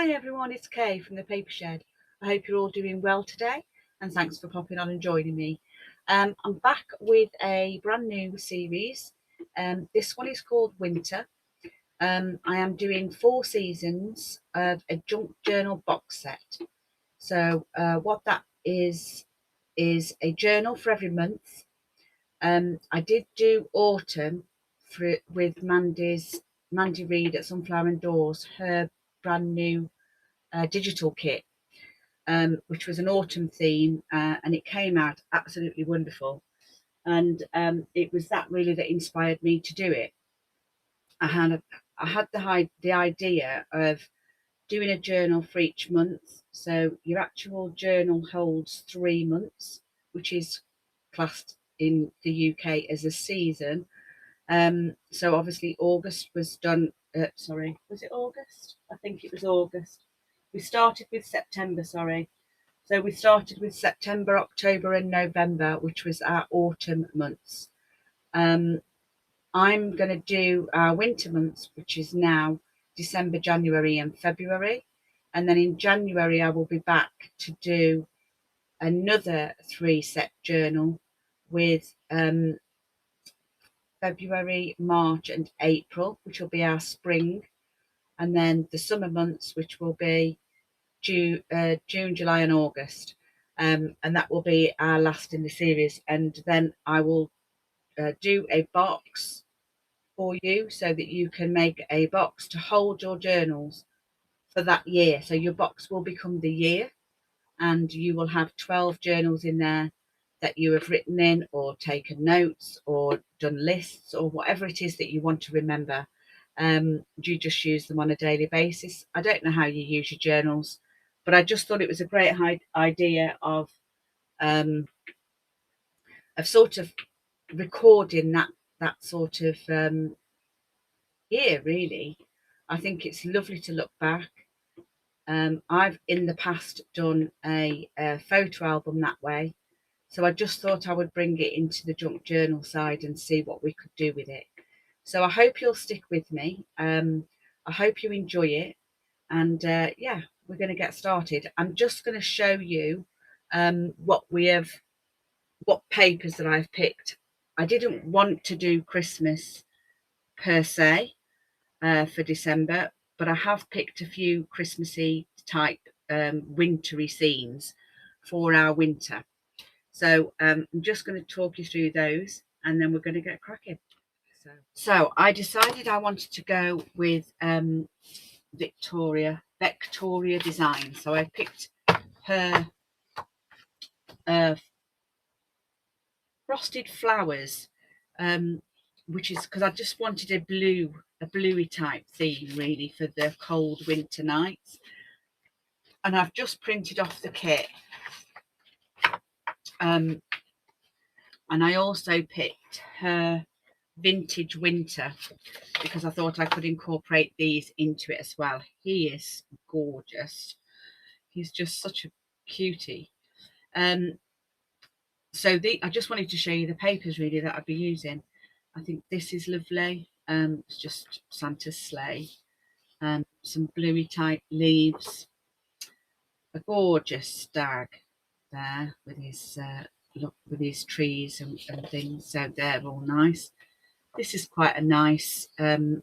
Hi everyone, it's Kay from the Paper Shed. I hope you're all doing well today and thanks for popping on and joining me. I'm back with a brand new series. This one is called Winter. I am doing 4 seasons of a junk journal box set. So what that is a journal for every month. I did do autumn with Mandy Reid at Sunflower and Doors, her brand new digital kit, which was an autumn theme, and it came out absolutely wonderful. And it was that really that inspired me to do it. I had the idea of doing a journal for each month. So your actual journal holds 3 months, which is classed in the UK as a season. So obviously August was done. Sorry, was it August? I think it was August. We started with September. Sorry. So we started with September, October, and November, which was our autumn months. I'm going to do our winter months, which is now December, January, and February. And then in January, I will be back to do another 3 set journal with February, March, and April, which will be our spring. And then the summer months, which will be June, July, and August. And that will be our last in the series. And then I will do a box for you so that you can make a box to hold your journals for that year. So your box will become the year, and you will have 12 journals in there that you have written in or taken notes or done lists or whatever it is that you want to remember. You just use them on a daily basis. I don't know how you use your journals, but I just thought it was a great idea of sort of recording that sort of year, really. I think it's lovely to look back. I've in the past done a photo album that way, so I just thought I would bring it into the junk journal side and see what we could do with it. So I hope you'll stick with me. I hope you enjoy it, and yeah, we're going to get started. I'm just going to show you what papers that I've picked. I didn't want to do Christmas per se for December, but I have picked a few Christmassy type wintry scenes for our winter. So I'm just going to talk you through those, and then we're going to get cracking. So I decided I wanted to go with Victoria Design. So I picked her frosted flowers, which is because I just wanted a bluey type theme really for the cold winter nights. And I've just printed off the kit. And I also picked her vintage winter because I thought I could incorporate these into it as well. He is gorgeous. He's just such a cutie. So I just wanted to show you the papers really that I'd be using. I think this is lovely. It's just Santa's sleigh. Some bluey type leaves. A gorgeous stag there with his with his trees and things. So they're all nice. This is quite a nice. I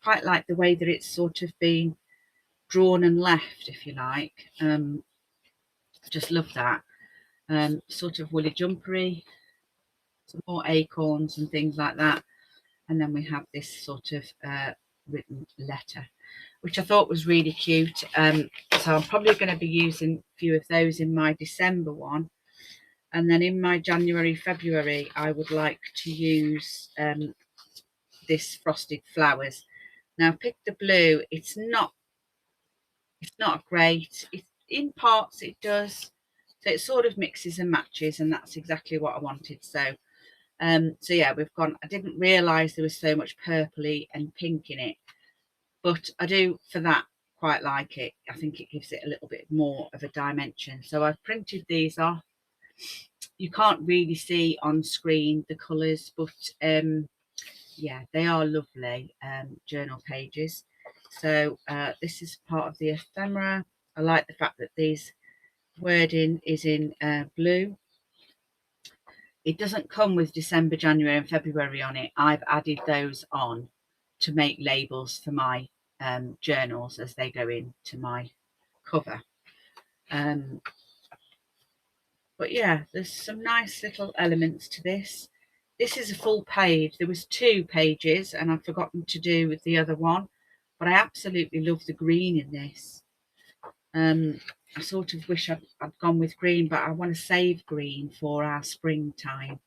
quite like the way that it's sort of been drawn and left, if you like. I just love that. Sort of woolly jumpery, some more acorns and things like that. And then we have this sort of written letter, which I thought was really cute. So I'm probably going to be using a few of those in my December one. And then in my January, February, I would like to use this frosted flowers. Now I picked the blue. It's not great. In parts it does. So it sort of mixes and matches, and that's exactly what I wanted. So yeah, we've gone. I didn't realise there was so much purpley and pink in it, but I do for that quite like it. I think it gives it a little bit more of a dimension. So I've printed these off. You can't really see on screen the colours, but yeah, they are lovely journal pages. So this is part of the ephemera. I like the fact that these wording is in blue. It doesn't come with December, January and February on it. I've added those on to make labels for my journals as they go into my cover. But yeah, there's some nice little elements to this. This is a full page. There was 2 pages and I've forgotten to do with the other one, but I absolutely love the green in this. I sort of wish I'd gone with green, but I want to save green for our springtime,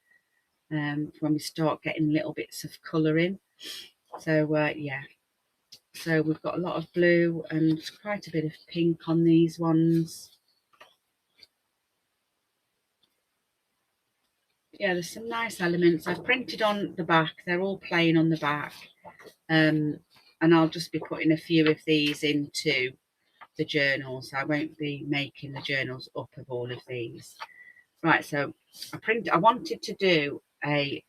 when we start getting little bits of colour in. So yeah, so we've got a lot of blue and quite a bit of pink on these ones. Yeah, there's some nice elements. I've printed on the back. They're all plain on the back. And I'll just be putting a few of these into the journals. I won't be making the journals up of all of these. Right, so I wanted to do a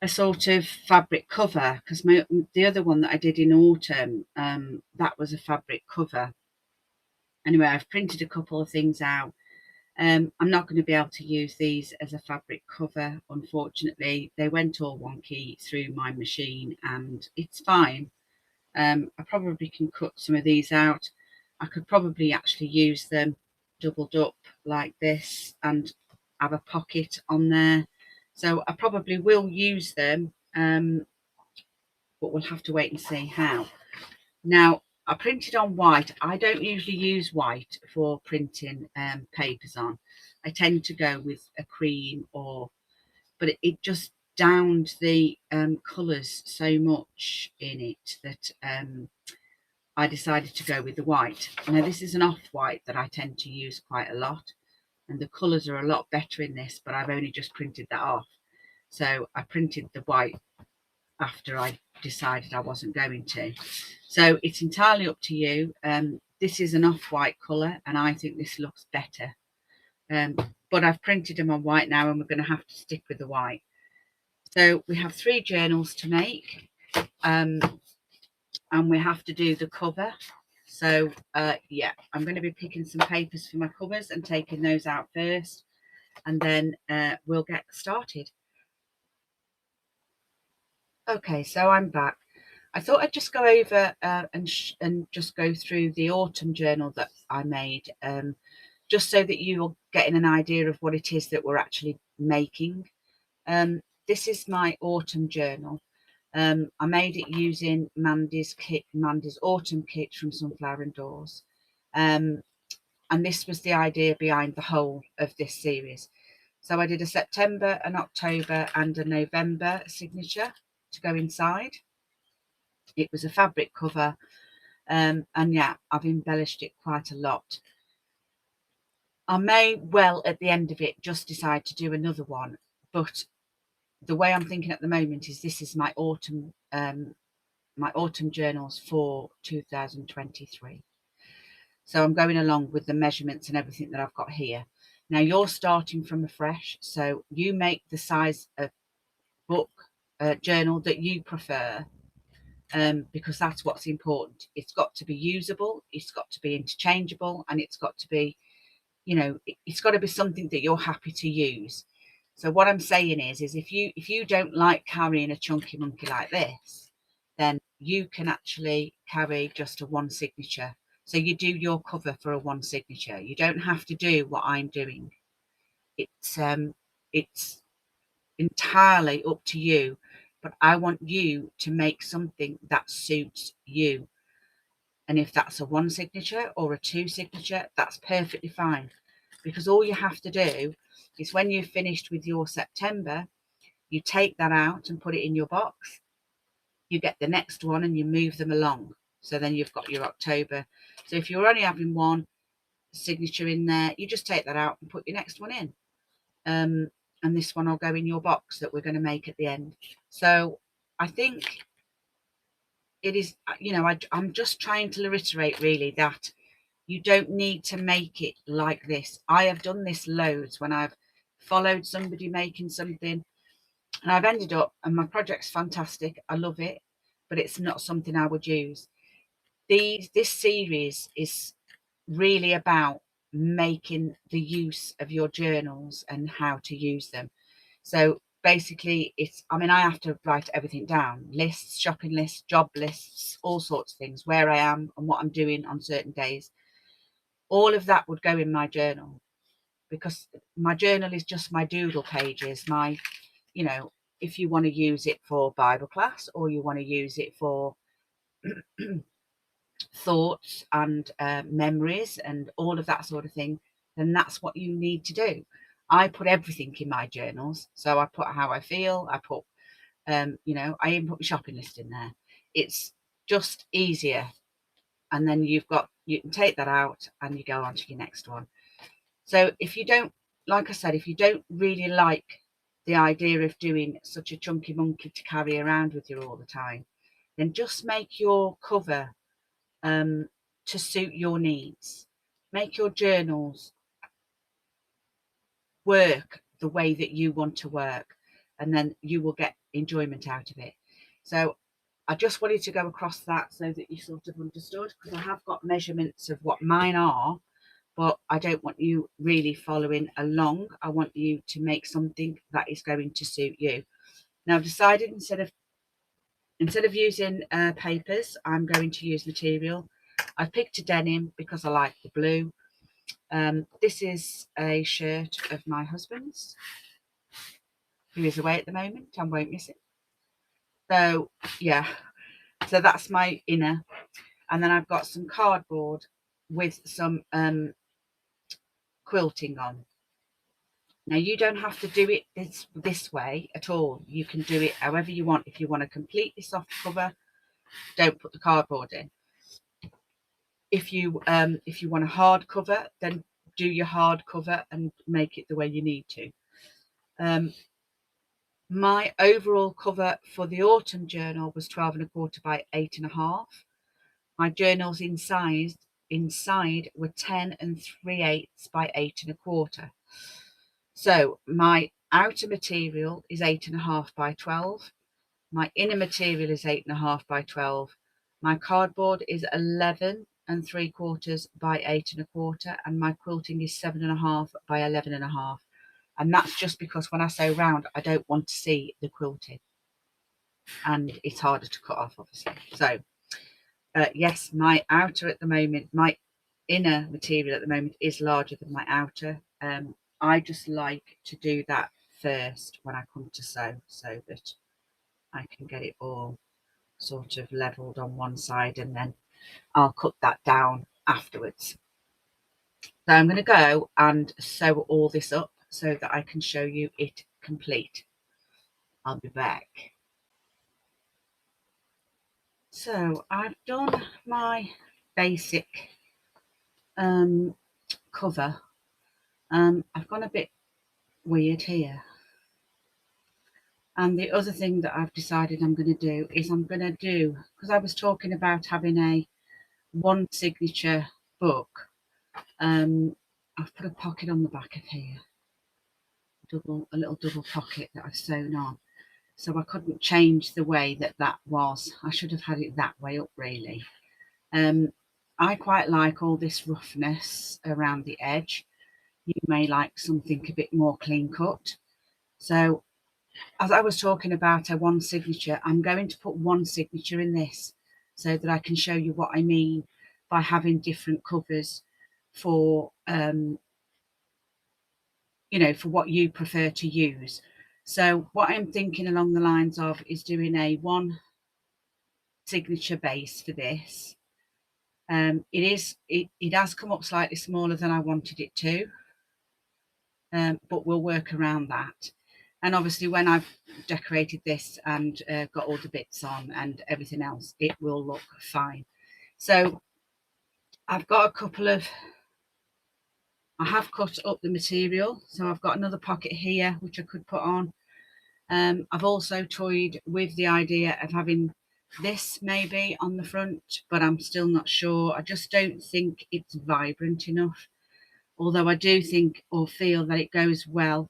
sort of fabric cover, because the other one that I did in autumn, that was a fabric cover. Anyway, I've printed a couple of things out. I'm not going to be able to use these as a fabric cover, unfortunately. They went all wonky through my machine and it's fine. I probably can cut some of these out. I could probably actually use them doubled up like this and have a pocket on there. So I probably will use them, but we'll have to wait and see how. Now, I printed on white. I don't usually use white for printing papers on. I tend to go with a cream but it just downed the colours so much in it that I decided to go with the white. Now, this is an off-white that I tend to use quite a lot, and the colours are a lot better in this, but I've only just printed that off. So I printed the white after I decided I wasn't going to. So it's entirely up to you. This is an off-white colour and I think this looks better. But I've printed them on white now and we're going to have to stick with the white. So we have 3 journals to make, and we have to do the cover. So yeah, I'm going to be picking some papers for my covers and taking those out first, and then we'll get started. Okay, so I'm back. I thought I'd just go over and just go through the autumn journal that I made, just so that you're getting an idea of what it is that we're actually making. This is my autumn journal. I made it using Mandy's autumn kit from Sunflower Indoors. And this was the idea behind the whole of this series. So I did a September, an October and a November signature to go inside. It was a fabric cover, and yeah, I've embellished it quite a lot. I may well at the end of it just decide to do another one, but the way I'm thinking at the moment is this is my autumn journals for 2023. So I'm going along with the measurements and everything that I've got here. Now you're starting from afresh, so you make the size of book journal that you prefer, because that's what's important. It's got to be usable, it's got to be interchangeable, and it's got to be, you know, it's got to be something that you're happy to use. So what I'm saying is if you don't like carrying a chunky monkey like this, then you can actually carry just a 1 signature. So you do your cover for a 1 signature. You don't have to do what I'm doing. It's entirely up to you, but I want you to make something that suits you. And if that's a 1 signature or a 2 signature, that's perfectly fine, because all you have to do is when you've finished with your September, you take that out and put it in your box. You get the next one and you move them along. So then you've got your October. So if you're only having 1 signature in there, you just take that out and put your next one in. And this one will go in your box that we're going to make at the end. So I think it is, you know, I'm just trying to reiterate really that you don't need to make it like this. I have done this loads when I've followed somebody making something and I've ended up, and my project's fantastic, I love it, but it's not something I would use. This series is really about making the use of your journals and how to use them. So basically I mean, I have to write everything down: lists, shopping lists, job lists, all sorts of things, where I am and what I'm doing on certain days. All of that would go in my journal, because my journal is just my doodle pages, my, you know, if you want to use it for Bible class, or you want to use it for thoughts and memories and all of that sort of thing, then that's what you need to do. I put everything in my journals. So I put how I feel, I put, you know, I even put my shopping list in there. It's just easier. And then you can take that out and you go on to your next one. So if you don't, like I said, if you don't really like the idea of doing such a chunky monkey to carry around with you all the time, then just make your cover to suit your needs. Make your journals work the way that you want to work, and then you will get enjoyment out of it. So I just wanted to go across that so that you sort of understood, because I have got measurements of what mine are, but I don't want you really following along. I want you to make something that is going to suit you. Now I've decided instead of using papers, I'm going to use material. I've picked a denim because I like the blue. This is a shirt of my husband's, who is away at the moment and won't miss it. So yeah, so that's my inner. And then I've got some cardboard with some quilting on. Now you don't have to do it this way at all. You can do it however you want. If you want a completely soft cover, don't put the cardboard in. If you want a hard cover, then do your hard cover and make it the way you need to. My overall cover for the autumn journal was 12.25 by 8.5. My journals inside were 10 3/8 by 8.25. So my outer material is 8.5 by 12. My inner material is 8.5 by 12. My cardboard is 11.75 by 8.25, and my quilting is 7.5 by 11.5. And that's just because when I sew round, I don't want to see the quilting, and it's harder to cut off, obviously. So yes, my outer at the moment, my inner material at the moment is larger than my outer. I just like to do that first when I come to sew, so that I can get it all sort of leveled on one side, and then I'll cut that down afterwards. So I'm going to go and sew all this up so that I can show you it complete. I'll be back. So I've done my basic cover. I've gone a bit weird here. And the other thing that I've decided I'm going to do is because I was talking about having a one signature book. I've put a pocket on the back of here, a little double pocket that I've sewn on. So I couldn't change the way that was. I should have had it that way up, really. I quite like all this roughness around the edge. You may like something a bit more clean cut. So as I was talking about a one signature, I'm going to put one signature in this so that I can show you what I mean by having different covers for for what you prefer to use. So what I'm thinking along the lines of is doing a one signature base for this. It has come up slightly smaller than I wanted it to, but we'll work around that. And obviously when I've decorated this and got all the bits on and everything else, it will look fine. So I've got a couple of, I have cut up the material, so I've got another pocket here which I could put on. I've also toyed with the idea of having this maybe on the front, but I'm still not sure. I just don't think it's vibrant enough, although I do think or feel that it goes well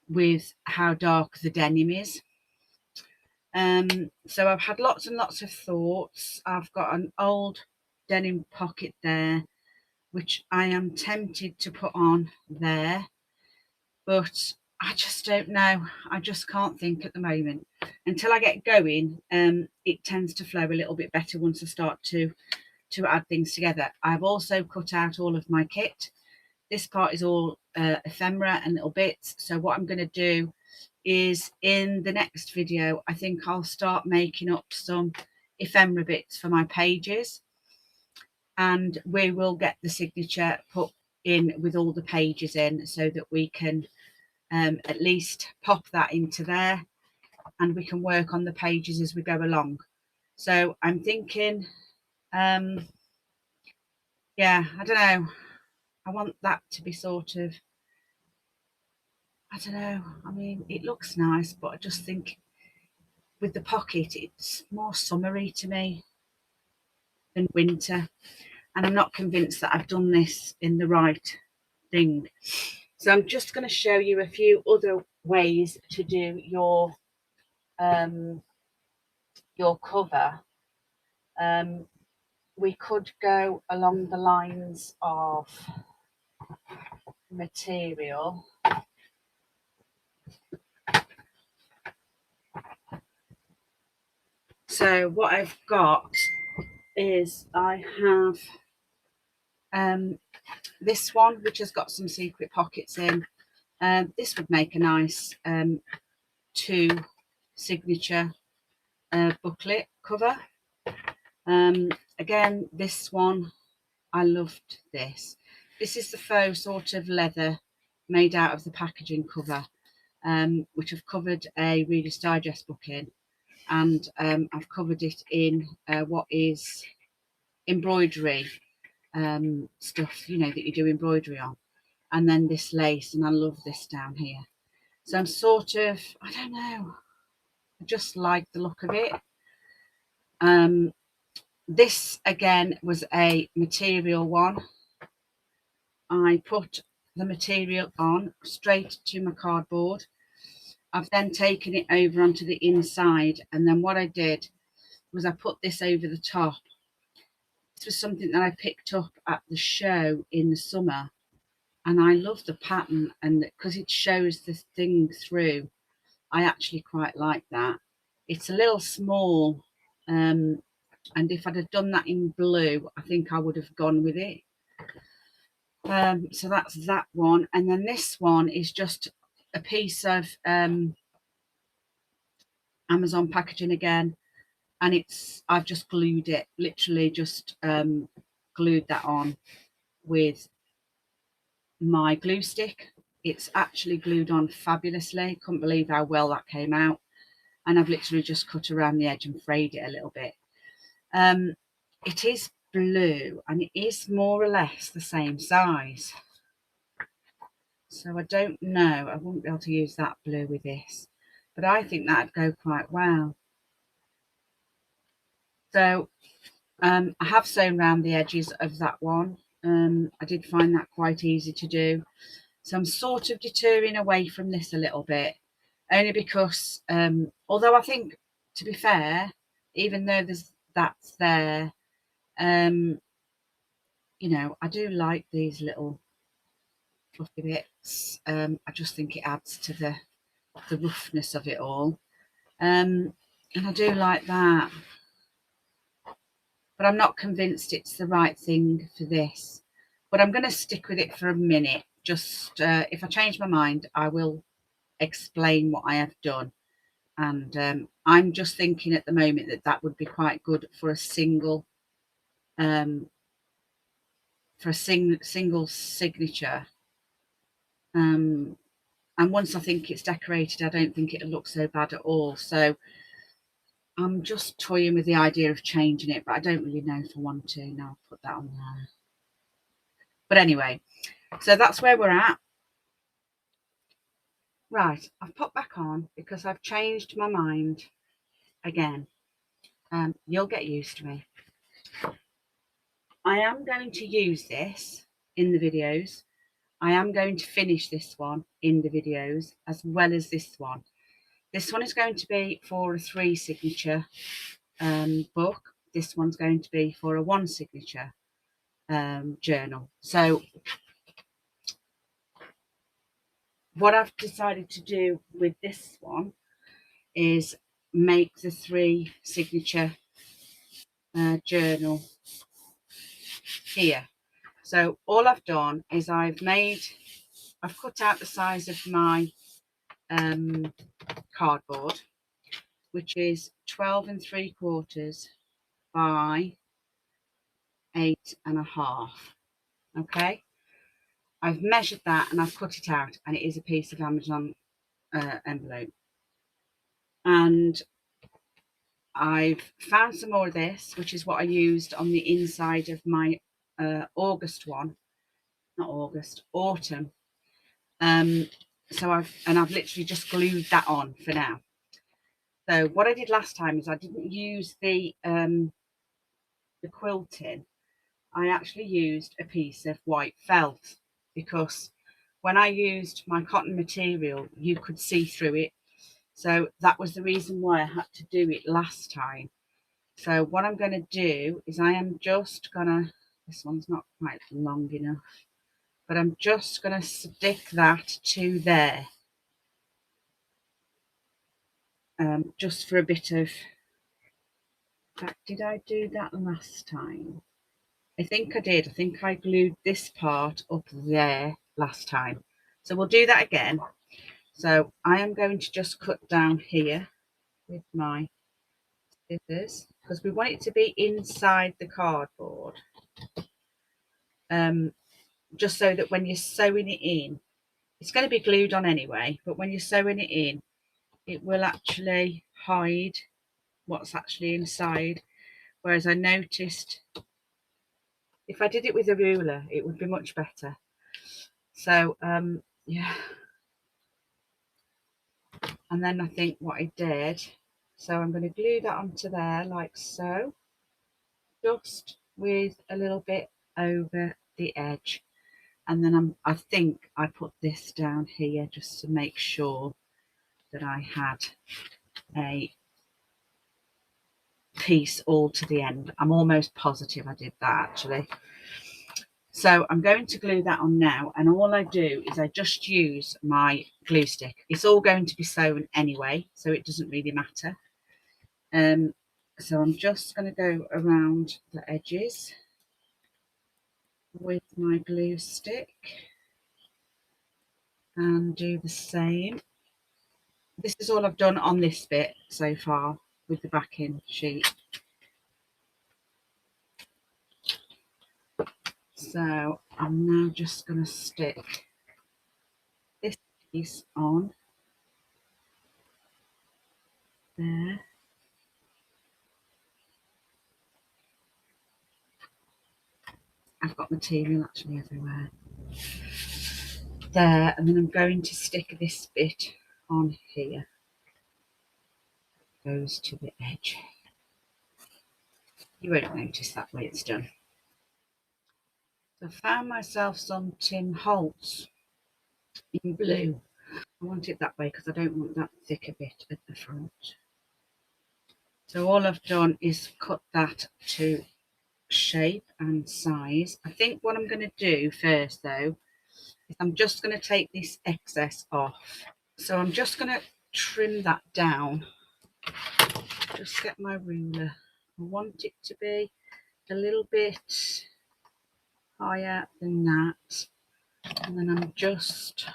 with how dark the denim is. So I've had lots and lots of thoughts. I've got an old denim pocket there, which I am tempted to put on there, but I just don't know. I just can't think at the moment. Until I get going, it tends to flow a little bit better once I start to add things together. I've also cut out all of my kit. This part is all ephemera and little bits. So what I'm going to do is, in the next video, I think I'll start making up some ephemera bits for my pages, and we will get the signature put in with all the pages in, so that we can at least pop that into there, and we can work on the pages as we go along. So I'm thinking, yeah, I don't know, I want that to be sort of, I don't know, I mean, it looks nice, but I just think with the pocket, it's more summery to me than winter. And I'm not convinced that I've done this in the right thing. So I'm just going to show you a few other ways to do your cover. We could go along the lines of material. So what I've got is I have this one, which has got some secret pockets in. This would make a nice 2 signature booklet cover. Again, this one, I loved this. This is the faux sort of leather made out of the packaging cover, which I've covered a Reader's Digest book in, and I've covered it in what is embroidery stuff, you know, that you do embroidery on, and then this lace, and I love this down here. So I'm sort of, I don't know, I just like the look of it. This again was a material one. I put the material on straight to my cardboard. I've then taken it over onto the inside, and then what I did was I put this over the top. This was something that I picked up at the show in the summer, and I love the pattern, and because it shows the thing through, I actually quite like that. It's a little small, and if I'd have done that in blue, I think I would have gone with it. So that's that one, and then this one is just a piece of Amazon packaging again, and I've just glued it, literally just glued that on with my glue stick. It's actually glued on fabulously. Couldn't believe how well that came out, and I've literally just cut around the edge and frayed it a little bit. It is blue, and it is more or less the same size. So I don't know, I wouldn't be able to use that blue with this, but I think that'd go quite well. So I have sewn around the edges of that one. I did find that quite easy to do. So I'm sort of deterring away from this a little bit, only because although I think, to be fair, even though that's there, you know, I do like these little fluffy bits. I just think it adds to the roughness of it all, and I do like that, but I'm not convinced it's the right thing for this. But I'm going to stick with it for a minute. Just if I change my mind, I will explain what I have done. And I'm just thinking at the moment that that would be quite good for a single single signature. And once I think it's decorated, I don't think it'll look so bad at all. So I'm just toying with the idea of changing it, but I don't really know if I want to. Now I'll put that on there. But anyway, so that's where we're at. Right, I've popped back on because I've changed my mind again. You'll get used to me. I am going to use this in the videos. I am going to finish this one in the videos as well as this one. This one is going to be for a 3 signature book. This one's going to be for a 1 signature journal. So what I've decided to do with this one is make the 3 signature journal here. So all I've done is I've cut out the size of my cardboard, which is 12 3/4 by 8 1/2. Okay, I've measured that and I've cut it out, and it is a piece of Amazon envelope. And I've found some more of this, which is what I used on the inside of my August one, not August, autumn. So I've literally just glued that on for now. So what I did last time is I didn't use the quilting. I actually used a piece of white felt, because when I used my cotton material, you could see through it. So that was the reason why I had to do it last time. So what I'm going to do is I am just going to, this one's not quite long enough, but I'm just going to stick that to there. Just for a bit of, in fact, did I do that last time? I think I did. I think I glued this part up there last time. So we'll do that again. So I am going to just cut down here with my scissors, because we want it to be inside the cardboard. Just so that when you're sewing it in, it's going to be glued on anyway, but when you're sewing it in, it will actually hide what's actually inside. Whereas I noticed if I did it with a ruler, it would be much better. So yeah, and then I think what I did, so I'm going to glue that onto there like so, just with a little bit over the edge. And then I think I put this down here just to make sure that I had a piece all to the end. I'm almost positive I did that actually. So I'm going to glue that on now, and all I do is I just use my glue stick. It's all going to be sewn anyway, so it doesn't really matter. So I'm just going to go around the edges with my glue stick and do the same. This is all I've done on this bit so far with the backing sheet. So I'm now just going to stick this piece on there. I've got material actually everywhere. There, and then I'm going to stick this bit on here. Goes to the edge. You won't notice that way it's done. So I found myself some Tim Holtz in blue. I want it that way because I don't want that thicker bit at the front. So all I've done is cut that to shape and size. I think what I'm going to do first though is I'm just going to take this excess off. So I'm just going to trim that down. Just get my ruler. I want it to be a little bit higher than that, and then I'm just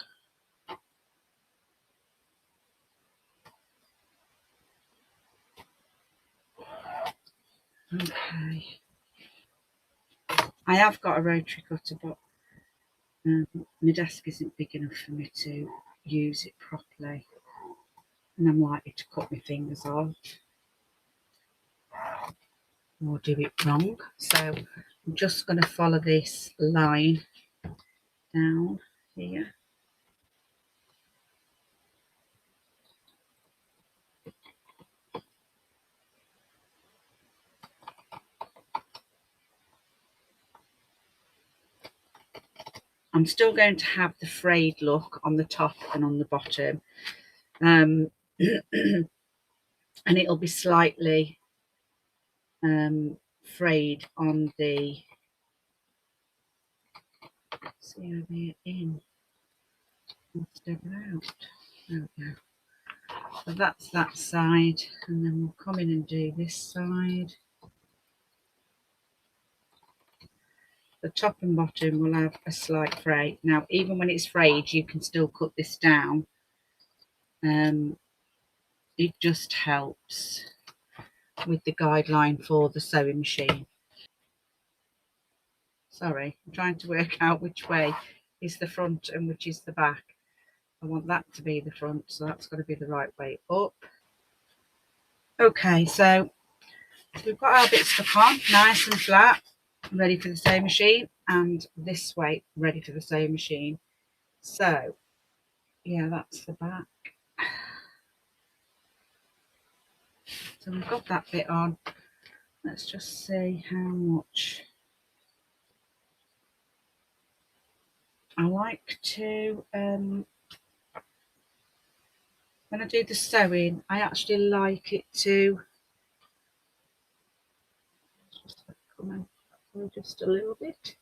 okay. I have got a rotary cutter, but my desk isn't big enough for me to use it properly, and I'm likely to cut my fingers off or do it wrong. So I'm just going to follow this line down here. I'm still going to have the frayed look on the top and on the bottom, and it'll be slightly frayed on the, see over here, in instead of out. There we go. So that's that side, and then we'll come in and do this side. The top and bottom will have a slight fray. Now, even when it's frayed, you can still cut this down. It just helps with the guideline for the sewing machine. Sorry, I'm trying to work out which way is the front and which is the back. I want that to be the front, so that's got to be the right way up. Okay, so we've got our bit stuck on, nice and flat, ready for the sewing machine, and this way, ready for the sewing machine. So, yeah, that's the back. So we've got that bit on. Let's just see how much. I like to, when I do the sewing, I actually like it to come in just a little bit.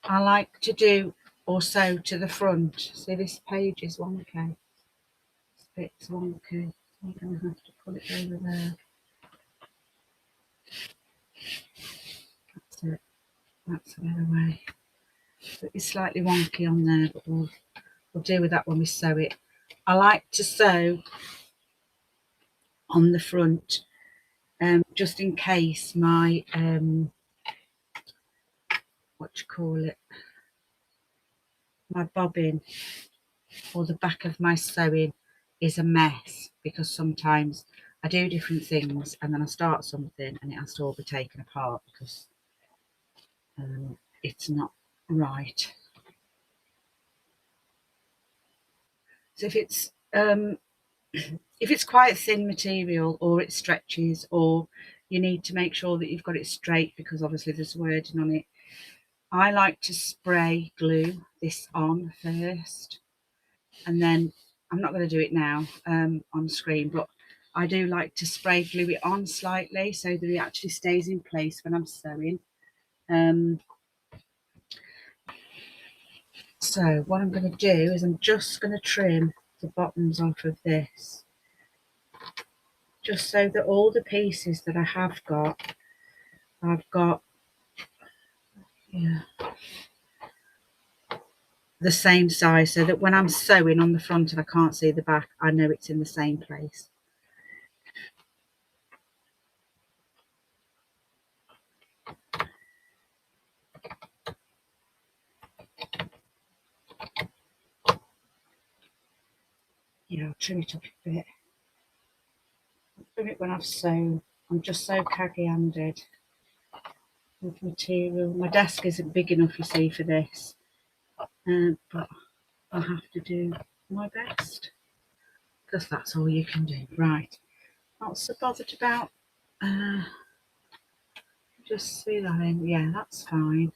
I like to do or sew to the front. See, this page is wonky. This bit's wonky. I'm going to have to put it over there. That's it. That's the better way. It's slightly wonky on there, but we'll deal with that when we sew it. I like to sew on the front, just in case my my bobbin or the back of my sewing is a mess, because sometimes I do different things and then I start something and it has to all be taken apart because it's not right. So if it's quite thin material, or it stretches, or you need to make sure that you've got it straight because obviously there's wording on it, I like to spray glue this on first, and then I'm not going to do it now on screen, but I do like to spray glue it on slightly so that it actually stays in place when I'm sewing. So what I'm going to do is I'm just going to trim the bottoms off of this, just so that all the pieces that I have got, I've got the same size, so that when I'm sewing on the front and I can't see the back, I know it's in the same place. Yeah, I'll trim it up a bit. I'll trim it when I've sewn. I'm just so caggy-handed with material. My desk isn't big enough, you see, for this, but I'll have to do my best because that's all you can do. Right, not so bothered about just see that in. Yeah, that's fine.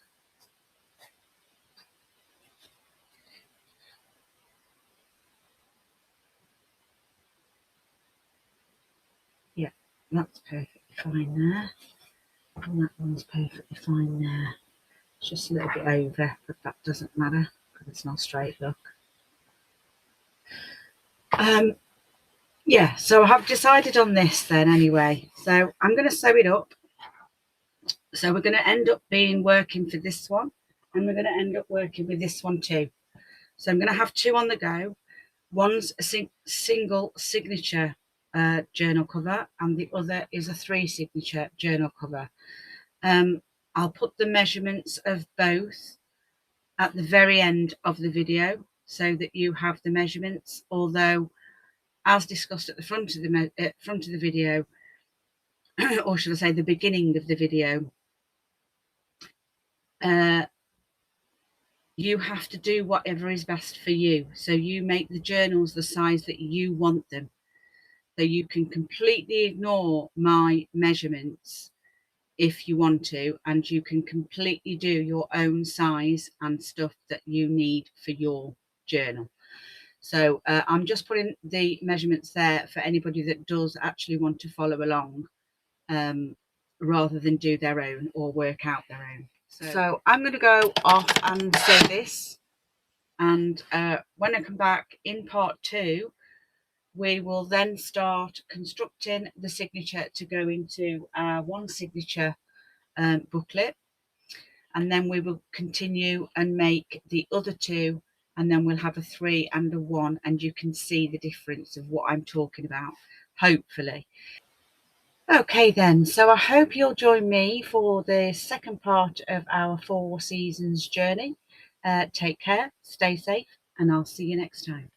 Yeah, that's perfectly fine there, and that one's perfectly fine there. It's just a little bit over, but that doesn't matter because it's not straight, look. Yeah, so I have decided on this then anyway. So I'm going to sew it up. So we're going to end up working for this one, and we're going to end up working with this one too. So I'm going to have two on the go. One's a single signature journal cover, and the other is a 3 signature journal cover. I'll put the measurements of both at the very end of the video so that you have the measurements, although as discussed at the front of the video, or should I say the beginning of the video, you have to do whatever is best for you. So you make the journals the size that you want them. So you can completely ignore my measurements if you want to, and you can completely do your own size and stuff that you need for your journal. So I'm just putting the measurements there for anybody that does actually want to follow along, rather than do their own or work out their own. So I'm going to go off and sew this, and when I come back in part 2, we will then start constructing the signature to go into our one signature booklet, and then we will continue and make the other 2, and then we'll have a 3 and a 1, and you can see the difference of what I'm talking about, hopefully. Okay then, so I hope you'll join me for the second part of our 4 seasons journey. Take care, stay safe, and I'll see you next time.